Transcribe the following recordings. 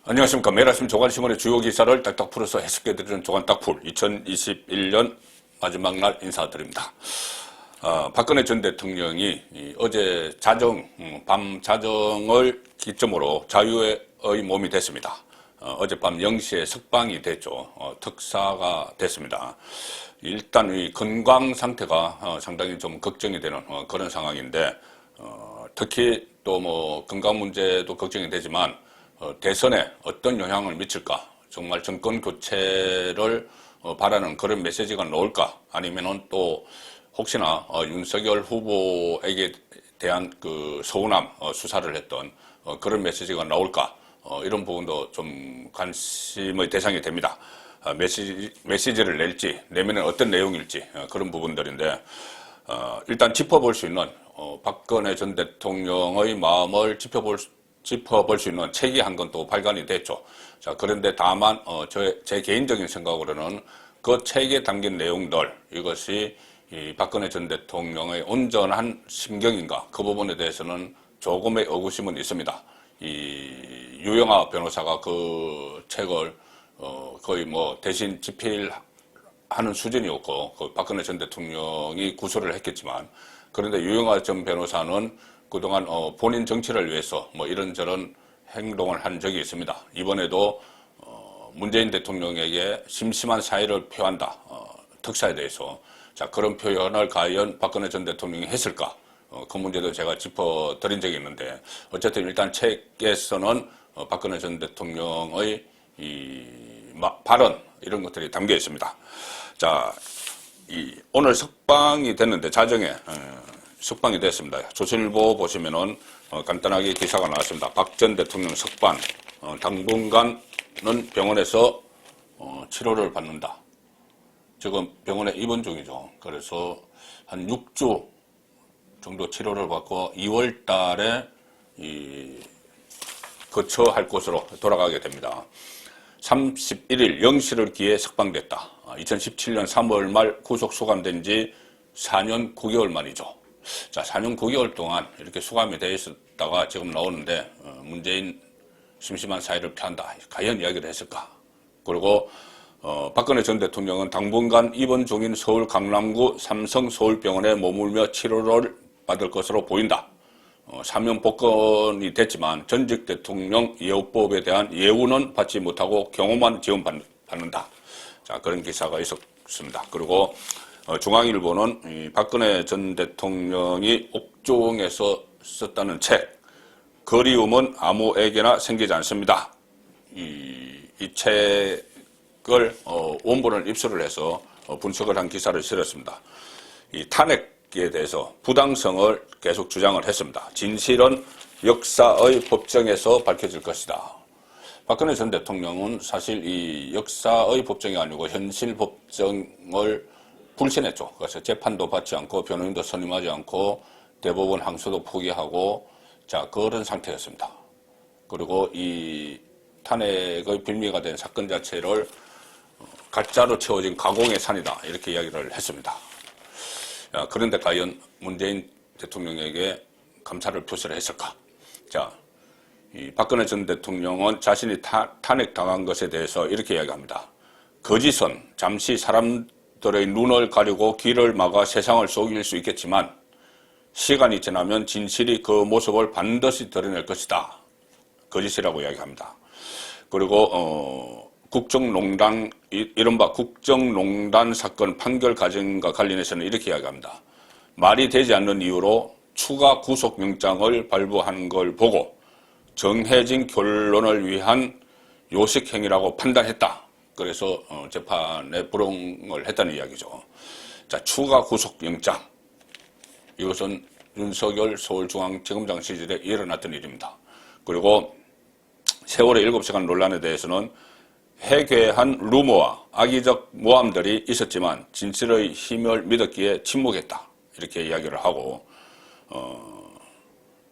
안녕하십니까. 매일 아침 조간신문의 주요 기사를 딱딱 풀어서 해석해드리는 조간딱풀 2021년 마지막 날 인사드립니다. 박근혜 전 대통령이 어제 밤 자정을 기점으로 자유의 몸이 됐습니다. 어젯밤 0시에 석방이 됐죠. 특사가 됐습니다. 일단 이 건강 상태가 상당히 좀 걱정이 되는 그런 상황인데, 특히 또 뭐 건강 문제도 걱정이 되지만 대선에 어떤 영향을 미칠까, 정말 정권 교체를 바라는 그런 메시지가 나올까, 아니면은 또 혹시나 윤석열 후보에게 대한 그 서운함, 수사를 했던 그런 메시지가 나올까, 이런 부분도 좀 관심의 대상이 됩니다. 메시지를 낼지, 내면은 어떤 내용일지, 그런 부분들인데, 일단 짚어볼 수 있는 박근혜 전 대통령의 마음을 짚어볼 수 있는 책이 한 권 또 발간이 됐죠. 자, 그런데 다만 제 개인적인 생각으로는 그 책에 담긴 내용들, 이것이 이 박근혜 전 대통령의 온전한 심경인가, 그 부분에 대해서는 조금의 의구심은 있습니다. 이 유영하 변호사가 그 책을 거의 뭐 대신 집필하는 수준이었고, 그 박근혜 전 대통령이 구술을 했겠지만, 그런데 유영하 전 변호사는 그동안 본인 정치를 위해서 뭐 이런저런 행동을 한 적이 있습니다. 이번에도 문재인 대통령에게 심심한 사의를 표한다, 특사에 대해서. 자, 그런 표현을 과연 박근혜 전 대통령이 했을까? 그 문제도 제가 짚어드린 적이 있는데, 어쨌든 일단 책에서는 박근혜 전 대통령의 발언, 이런 것들이 담겨 있습니다. 자, 오늘 석방이 됐는데, 자정에 석방이 됐습니다. 조선일보 보시면은 간단하게 기사가 나왔습니다. 박 전 대통령 석방, 당분간은 병원에서 치료를 받는다. 지금 병원에 입원 중이죠. 그래서 한 6주 정도 치료를 받고 2월 달에 거처할 곳으로 돌아가게 됩니다. 31일 0시를 기해 석방됐다. 2017년 3월 말 구속 수감된 지 4년 9개월 만이죠. 자, 4년 9개월 동안 이렇게 수감이 되어 있었다가 지금 나오는데, 문재인 심심한 사의를 표한다. 과연 이야기를 했을까? 그리고 박근혜 전 대통령은 당분간 입원 중인 서울 강남구 삼성 서울병원에 머물며 치료를 받을 것으로 보인다. 사면 복권이 됐지만 전직 대통령 예우법에 대한 예우는 받지 못하고 경호만 지원받는다. 자, 그런 기사가 있었습니다. 그리고 중앙일보는 박근혜 전 대통령이 옥중에서 썼다는 책, 그리움은 아무에게나 생기지 않습니다. 이 책을 원본을 입수를 해서 분석을 한 기사를 실었습니다. 이 탄핵에 대해서 부당성을 계속 주장을 했습니다. 진실은 역사의 법정에서 밝혀질 것이다. 박근혜 전 대통령은 사실 이 역사의 법정이 아니고 현실 법정을 불신했죠. 그래서 재판도 받지 않고 변호인도 선임하지 않고 대법원 항소도 포기하고, 자, 그런 상태였습니다. 그리고 이 탄핵의 빌미가 된 사건 자체를 가짜로 채워진 가공의 산이다, 이렇게 이야기를 했습니다. 그런데 과연 문재인 대통령에게 감사를 표시를 했을까? 자, 이 박근혜 전 대통령은 자신이 탄핵당한 것에 대해서 이렇게 이야기합니다. 거짓은 잠시 사람들의 눈을 가리고 귀를 막아 세상을 속일 수 있겠지만 시간이 지나면 진실이 그 모습을 반드시 드러낼 것이다. 거짓이라고 이야기합니다. 그리고 국정농단, 이른바 국정농단 사건 판결 과정과 관련해서는 이렇게 이야기합니다. 말이 되지 않는 이유로 추가 구속영장을 발부하는 걸 보고 정해진 결론을 위한 요식행위라고 판단했다. 그래서 재판에 불응을 했다는 이야기죠. 자, 추가 구속영장. 이것은 윤석열 서울중앙지검장 시절에 일어났던 일입니다. 그리고 세월의 7시간 논란에 대해서는 해괴한 루머와 악의적 모함들이 있었지만 진실의 힘을 믿었기에 침묵했다. 이렇게 이야기를 하고,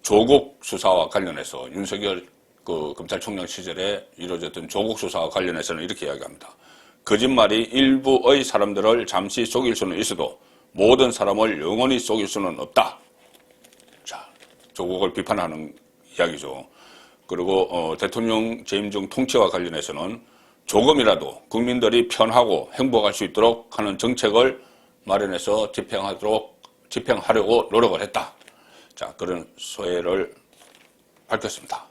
조국 수사와 관련해서 윤석열 검찰총장 시절에 이루어졌던 조국 수사와 관련해서는 이렇게 이야기합니다. 거짓말이 일부의 사람들을 잠시 속일 수는 있어도 모든 사람을 영원히 속일 수는 없다. 자, 조국을 비판하는 이야기죠. 그리고 대통령 재임 중 통치와 관련해서는 조금이라도 국민들이 편하고 행복할 수 있도록 하는 정책을 마련해서 집행하려고 노력을 했다. 자, 그런 소회를 밝혔습니다.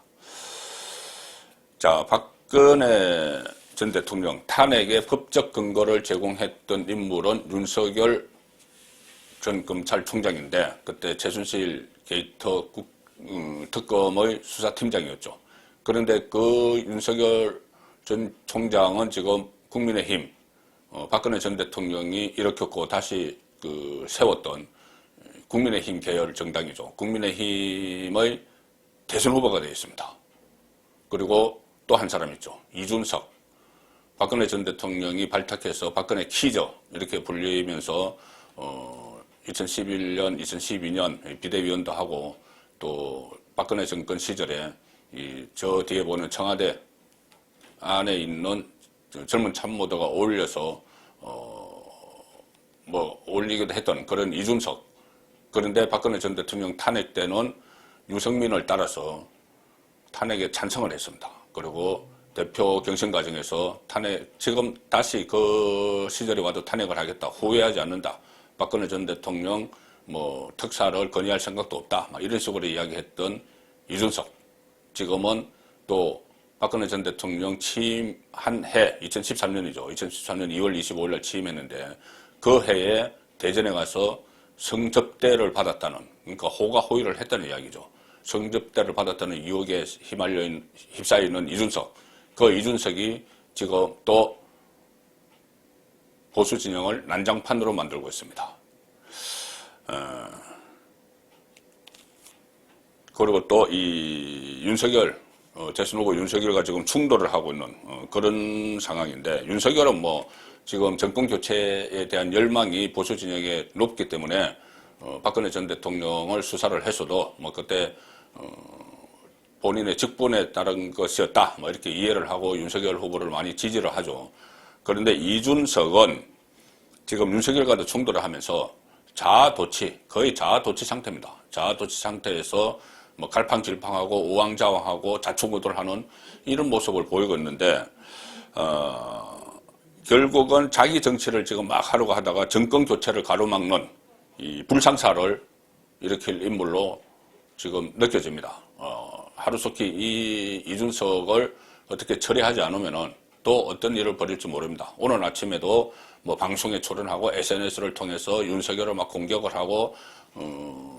자, 박근혜 전 대통령 탄핵의 법적 근거를 제공했던 인물은 윤석열 전 검찰총장인데 그때 최순실 게이트 특검의 수사팀장이었죠. 그런데 그 윤석열 전 총장은 지금 국민의힘 박근혜 전 대통령이 일으켰고 다시 세웠던 국민의힘 계열 정당이죠. 국민의힘의 대선 후보가 되어 있습니다. 그리고 또 한 사람 있죠. 이준석. 박근혜 전 대통령이 발탁해서 박근혜 키저 이렇게 불리면서 2011년, 2012년 비대위원도 하고 또 박근혜 정권 시절에 저 뒤에 보는 청와대 안에 있는 젊은 참모들과 어울려서 올리기도 했던 그런 이준석. 그런데 박근혜 전 대통령 탄핵 때는 유승민을 따라서 탄핵에 찬성을 했습니다. 그리고 대표 경선 과정에서 지금 다시 그 시절에 와도 탄핵을 하겠다. 후회하지 않는다. 박근혜 전 대통령 특사를 건의할 생각도 없다. 이런 식으로 이야기했던 이준석. 지금은 또 박근혜 전 대통령 취임한 해 2013년이죠. 2013년 2월 25일 날 취임했는데 그 해에 대전에 가서 성접대를 받았다는, 그러니까 호가호위를 했다는 이야기죠. 성접대를 받았다는 유혹에 휩싸여 있는 이준석. 그 이준석이 지금 또 보수 진영을 난장판으로 만들고 있습니다. 그리고 또 이 윤석열, 대선 후보 윤석열과 지금 충돌을 하고 있는 그런 상황인데, 윤석열은 지금 정권 교체에 대한 열망이 보수 진영에 높기 때문에 박근혜 전 대통령을 수사를 했어도 그때 본인의 직분에 따른 것이었다 이렇게 이해를 하고 윤석열 후보를 많이 지지를 하죠. 그런데 이준석은 지금 윤석열과도 충돌을 하면서 자아도취, 거의 자아도취 상태입니다. 자아도취 상태에서 갈팡질팡하고 우왕좌왕하고 자충우돌하는 이런 모습을 보이고 있는데 결국은 자기 정치를 지금 막 하려고 하다가 정권 교체를 가로막는 이 불상사를 일으킬 인물로 지금 느껴집니다. 하루속히 이 이준석을 어떻게 처리하지 않으면은 또 어떤 일을 벌일지 모릅니다. 오늘 아침에도 방송에 출연하고 SNS를 통해서 윤석열을 막 공격을 하고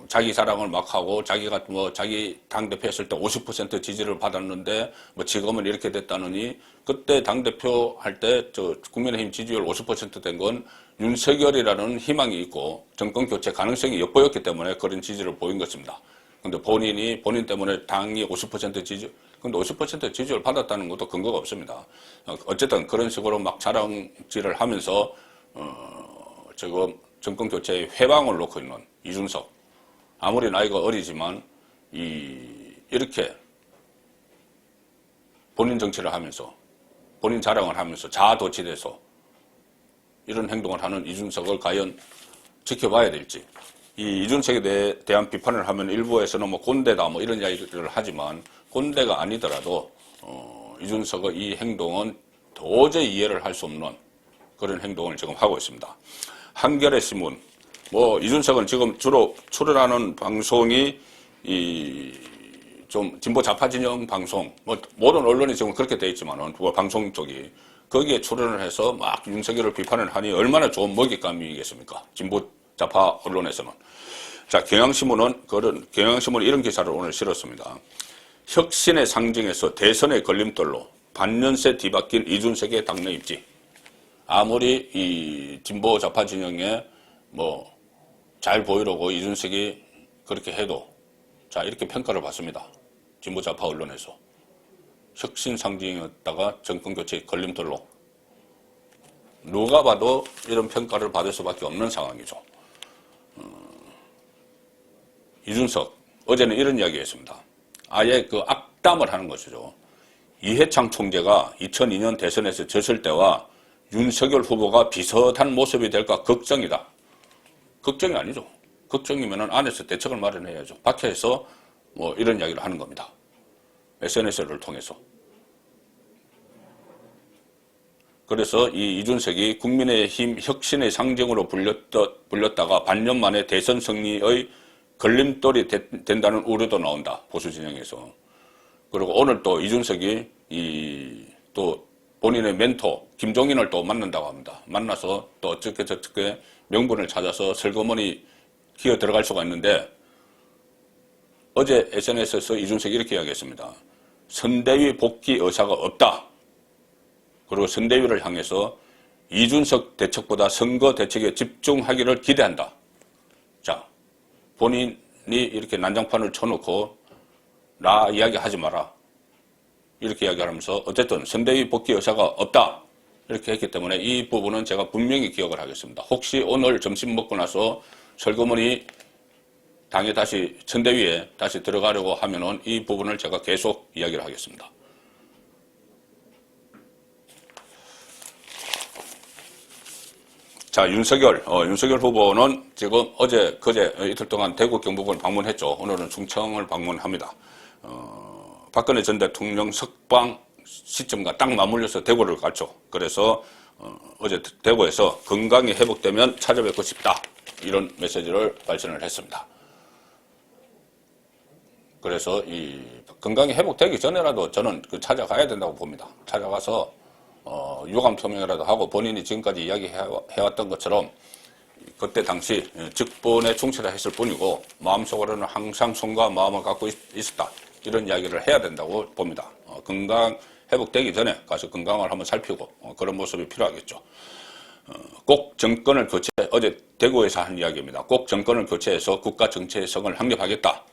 자기 자랑을 막 하고 자기가 자기 당대표 했을 때 50% 지지를 받았는데 지금은 이렇게 됐다느니, 그때 당대표 할 때 국민의힘 지지율 50% 된 건 윤석열이라는 희망이 있고 정권 교체 가능성이 엿보였기 때문에 그런 지지를 보인 것입니다. 근데 본인 때문에 당이 50% 근데 50% 지지율 받았다는 것도 근거가 없습니다. 어쨌든 그런 식으로 막 자랑질을 하면서 지금 정권 교체의 회방을 놓고 있는 이준석. 아무리 나이가 어리지만 이렇게 본인 정치를 하면서 본인 자랑을 하면서 자아도취돼서 이런 행동을 하는 이준석을 과연 지켜봐야 될지. 이 이준석에 대한 비판을 하면 일부에서는 꼰대다 이런 이야기를 하지만 꼰대가 아니더라도 이준석의 이 행동은 도저히 이해를 할 수 없는 그런 행동을 지금 하고 있습니다. 한겨레 신문, 이준석은 지금 주로 출연하는 방송이 좀 진보 좌파 진영 방송, 모든 언론이 지금 그렇게 돼 있지만은 방송 쪽이 거기에 출연을 해서 막 윤석열을 비판을 하니 얼마나 좋은 먹잇감이겠습니까? 진보 좌파 언론에서는. 자, 경향신문은 이런 기사를 오늘 실었습니다. 혁신의 상징에서 대선의 걸림돌로 반년새 뒤바뀐 이준석의 당내 입지. 아무리 이 진보 좌파 진영에 잘 보이려고 이준석이 그렇게 해도 자, 이렇게 평가를 받습니다. 진보 좌파 언론에서. 혁신 상징이었다가 정권 교체 걸림돌로. 누가 봐도 이런 평가를 받을 수밖에 없는 상황이죠. 이준석, 어제는 이런 이야기 했습니다. 아예 악담을 하는 것이죠. 이해창 총재가 2002년 대선에서 졌을 때와 윤석열 후보가 비슷한 모습이 될까 걱정이다. 걱정이 아니죠. 걱정이면 안에서 대책을 마련해야죠. 밖에서 이런 이야기를 하는 겁니다. SNS를 통해서. 그래서 이 이준석이 국민의힘 혁신의 상징으로 불렸다가 반년 만에 대선 승리의 걸림돌이 된다는 우려도 나온다. 보수 진영에서. 그리고 오늘 또 이준석이 또 본인의 멘토 김종인을 또 만난다고 합니다. 만나서 또 어떻게 저렇게 명분을 찾아서 슬그머니 기어 들어갈 수가 있는데, 어제 SNS에서 이준석이 이렇게 이야기했습니다. 선대위 복귀 의사가 없다. 그리고 선대위를 향해서 이준석 대책보다 선거 대책에 집중하기를 기대한다. 자, 본인이 이렇게 난장판을 쳐놓고 나 이야기하지 마라. 이렇게 이야기하면서 어쨌든 선대위 복귀 의사가 없다. 이렇게 했기 때문에 이 부분은 제가 분명히 기억을 하겠습니다. 혹시 오늘 점심 먹고 나서 설거머니 당에 다시 선대위에 다시 들어가려고 하면은 이 부분을 제가 계속 이야기를 하겠습니다. 자, 윤석열 후보는 지금 어제, 그제 이틀 동안 대구 경북을 방문했죠. 오늘은 충청을 방문합니다. 박근혜 전 대통령 석방 시점과 딱 맞물려서 대구를 갔죠. 그래서 어제 대구에서 건강이 회복되면 찾아뵙고 싶다. 이런 메시지를 발신을 했습니다. 그래서 이 건강이 회복되기 전에라도 저는 찾아가야 된다고 봅니다. 찾아가서 유감 표명이라도 하고 본인이 지금까지 이야기해왔던 것처럼 그때 당시 직분에 충실했을 뿐이고 마음속으로는 항상 손과 마음을 갖고 있었다. 이런 이야기를 해야 된다고 봅니다. 건강 회복되기 전에 가서 건강을 한번 살피고 그런 모습이 필요하겠죠. 꼭 정권을 어제 대구에서 한 이야기입니다. 꼭 정권을 교체해서 국가 정체성을 확립하겠다.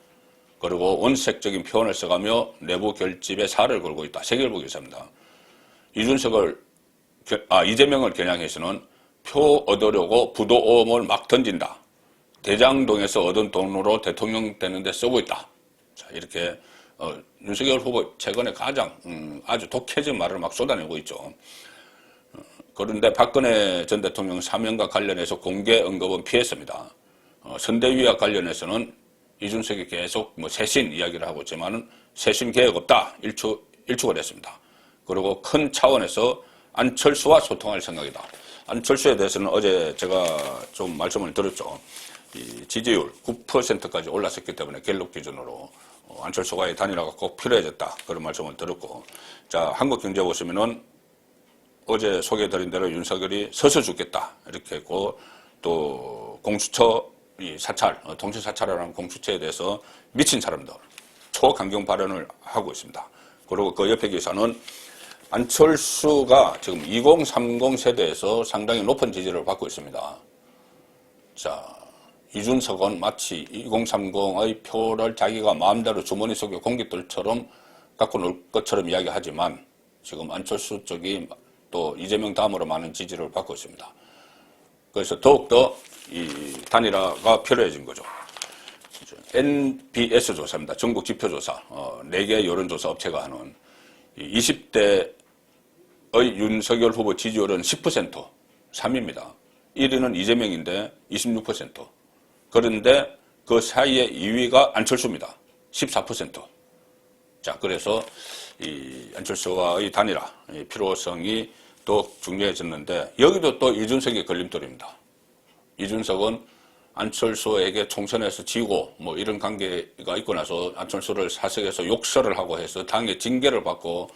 그리고 원색적인 표현을 써가며 내부 결집에 살을 걸고 있다. 세계일보 기사입니다. 이재명을 겨냥해서는 표 얻으려고 부도음을 막 던진다. 대장동에서 얻은 돈으로 대통령 되는데 쓰고 있다. 자, 이렇게 윤석열 후보 최근에 가장 아주 독해진 말을 막 쏟아내고 있죠. 그런데 박근혜 전 대통령 사면과 관련해서 공개 언급은 피했습니다. 선대위와 관련해서는 이준석이 계속 쇄신 이야기를 하고 있지만은 쇄신 계획 없다. 일축을 했습니다. 그리고 큰 차원에서 안철수와 소통할 생각이다. 안철수에 대해서는 어제 제가 좀 말씀을 드렸죠. 이 지지율 9%까지 올랐었기 때문에 갤럽 기준으로 안철수와의 단일화가 꼭 필요해졌다. 그런 말씀을 드렸고, 자, 한국경제 보시면은 어제 소개해드린 대로 윤석열이 서서 죽겠다. 이렇게 했고, 또 공수처 이 사찰, 동시 사찰이라는 공수처에 대해서 미친 사람들, 초강경 발언을 하고 있습니다. 그리고 그 옆에 기사는 안철수가 지금 2030 세대에서 상당히 높은 지지를 받고 있습니다. 자, 이준석은 마치 2030의 표를 자기가 마음대로 주머니 속에 공깃돌처럼 갖고 놀 것처럼 이야기하지만 지금 안철수 쪽이 또 이재명 다음으로 많은 지지를 받고 있습니다. 그래서 더욱더 이 단일화가 필요해진 거죠. NBS 조사입니다. 전국 지표조사. 4개 여론조사 업체가 하는 20대의 윤석열 후보 지지율은 10%, 3위입니다. 1위는 이재명인데 26%. 그런데 그 사이에 2위가 안철수입니다. 14%. 자, 그래서 이 안철수와의 단일화, 이 필요성이 더 중요해졌는데 여기도 또 이준석이 걸림돌입니다. 이준석은 안철수에게 총선에서 지고 뭐 이런 관계가 있고 나서 안철수를 사석에서 욕설을 하고 해서 당의 징계를 받고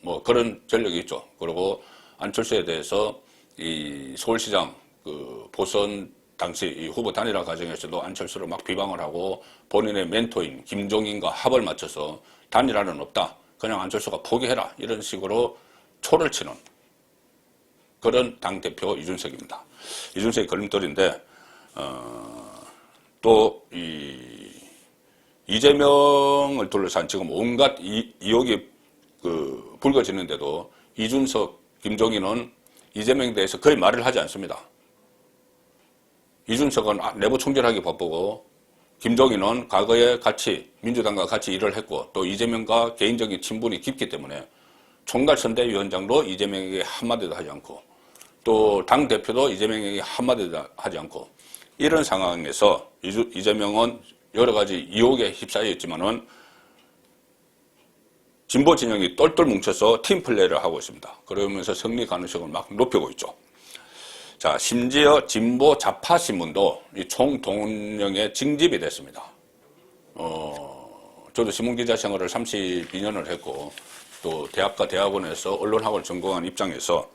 뭐 그런 전력이 있죠. 그리고 안철수에 대해서 이 서울시장 그 보선 당시 이 후보 단일화 과정에서도 안철수를 막 비방을 하고 본인의 멘토인 김종인과 합을 맞춰서 단일화는 없다. 그냥 안철수가 포기해라. 이런 식으로 초를 치는 그런 당대표 이준석입니다. 이준석이 걸림돌인데 또 이재명을 둘러싼 지금 온갖 의혹이 불거지는데도 이준석, 김종인은 이재명에 대해서 거의 말을 하지 않습니다. 이준석은 내부 총질하기 바쁘고 김종인은 과거에 같이 민주당과 같이 일을 했고 또 이재명과 개인적인 친분이 깊기 때문에 총괄선대위원장도 이재명에게 한마디도 하지 않고 또 당대표도 이재명에게 한마디도 하지 않고 이런 상황에서 이재명은 여러 가지 의혹에 휩싸여 있지만은 진보 진영이 똘똘 뭉쳐서 팀플레이를 하고 있습니다. 그러면서 승리 가능성을 막 높이고 있죠. 자, 심지어 진보 좌파 신문도 이 총동원령에 징집이 됐습니다. 저도 신문기자 생활을 32년을 했고, 또 대학과 대학원에서 언론학을 전공한 입장에서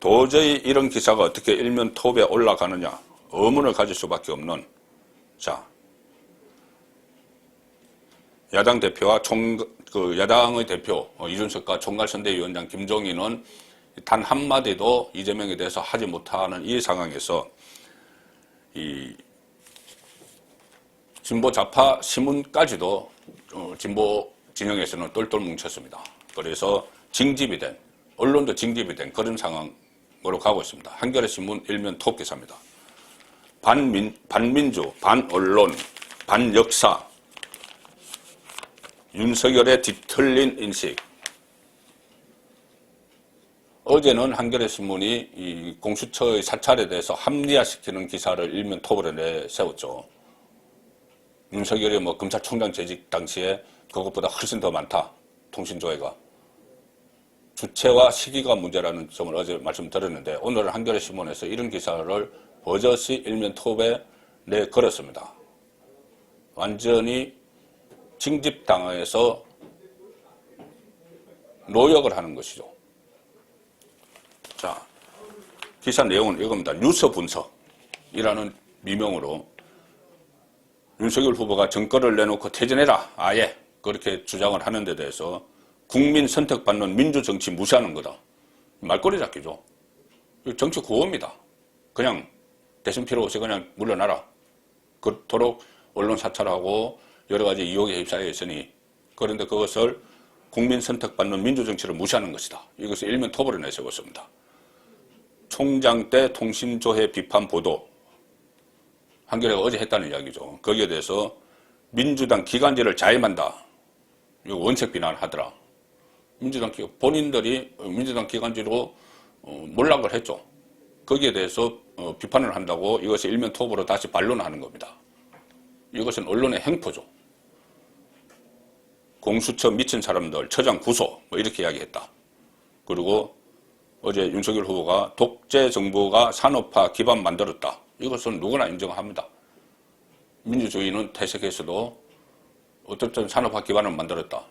도저히 이런 기사가 어떻게 일면 톱에 올라가느냐 의문을 가질 수밖에 없는, 자, 야당 대표와 야당의 대표 이준석과 총괄선대위원장 김종인은 단 한마디도 이재명에 대해서 하지 못하는 이 상황에서 이 진보 좌파 신문까지도 진보 진영에서는 똘똘 뭉쳤습니다. 그래서 징집이 된, 언론도 징집이 된 그런 상황으로 가고 있습니다. 한겨레 신문 일면 톱 기사입니다. 반민주, 반언론, 반역사, 윤석열의 뒤틀린 인식. 어제는 한겨레 신문이 이 공수처의 사찰에 대해서 합리화시키는 기사를 일면 톱으로 내세웠죠. 윤석열이 뭐 검찰총장 재직 당시에 그것보다 훨씬 더 많다. 통신조회가. 주체와 시기가 문제라는 점을 어제 말씀드렸는데, 오늘은 한겨레 신문에서 이런 기사를 버젓이 일면 톱에 내걸었습니다. 완전히 징집당해서 노역을 하는 것이죠. 자, 기사 내용은 이겁니다. 뉴스 분석이라는 미명으로 윤석열 후보가 정권을 내놓고 퇴진해라, 아예 그렇게 주장을 하는 데 대해서 국민 선택받는 민주정치 무시하는 거다. 말꼬리 잡기죠. 정치 구호입니다. 그냥 대선 필요 없이 그냥 물러나라. 그토록 언론 사찰하고 여러 가지 이용에 휩싸여 있으니, 그런데 그것을 국민 선택받는 민주정치를 무시하는 것이다. 이것을 일면 톱으로 내세웠습니다. 총장 때 통신조회 비판 보도, 한겨레가 어제 했다는 이야기죠. 거기에 대해서 민주당 기관지를 자임한다. 이거 원색 비난하더라. 본인들이 민주당 기관지로 몰락을 했죠. 거기에 대해서 비판을 한다고 이것이 일면 톱으로 다시 반론하는 겁니다. 이것은 언론의 행포죠. 공수처 미친 사람들 처장 구속 뭐 이렇게 이야기했다. 그리고 어제 윤석열 후보가 독재 정부가 산업화 기반 만들었다. 이것은 누구나 인정합니다. 민주주의는 퇴색해서도 어떻든 산업화 기반을 만들었다.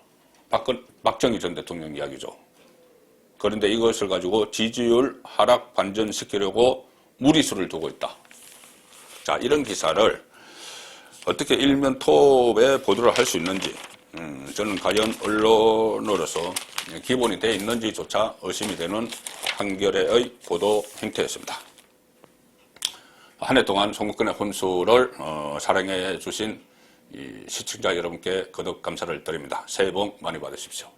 박정희 전 대통령 이야기죠. 그런데 이것을 가지고 지지율 하락 반전시키려고 무리수를 두고 있다. 자, 이런 기사를 어떻게 일면 톱에 보도를 할 수 있는지, 저는 과연 언론으로서 기본이 되어 있는지조차 의심이 되는 한겨레의 보도 행태였습니다. 한 해 동안 송국근의 혼수를 사랑해 주신 이 시청자 여러분께 거듭 감사를 드립니다. 새해 복 많이 받으십시오.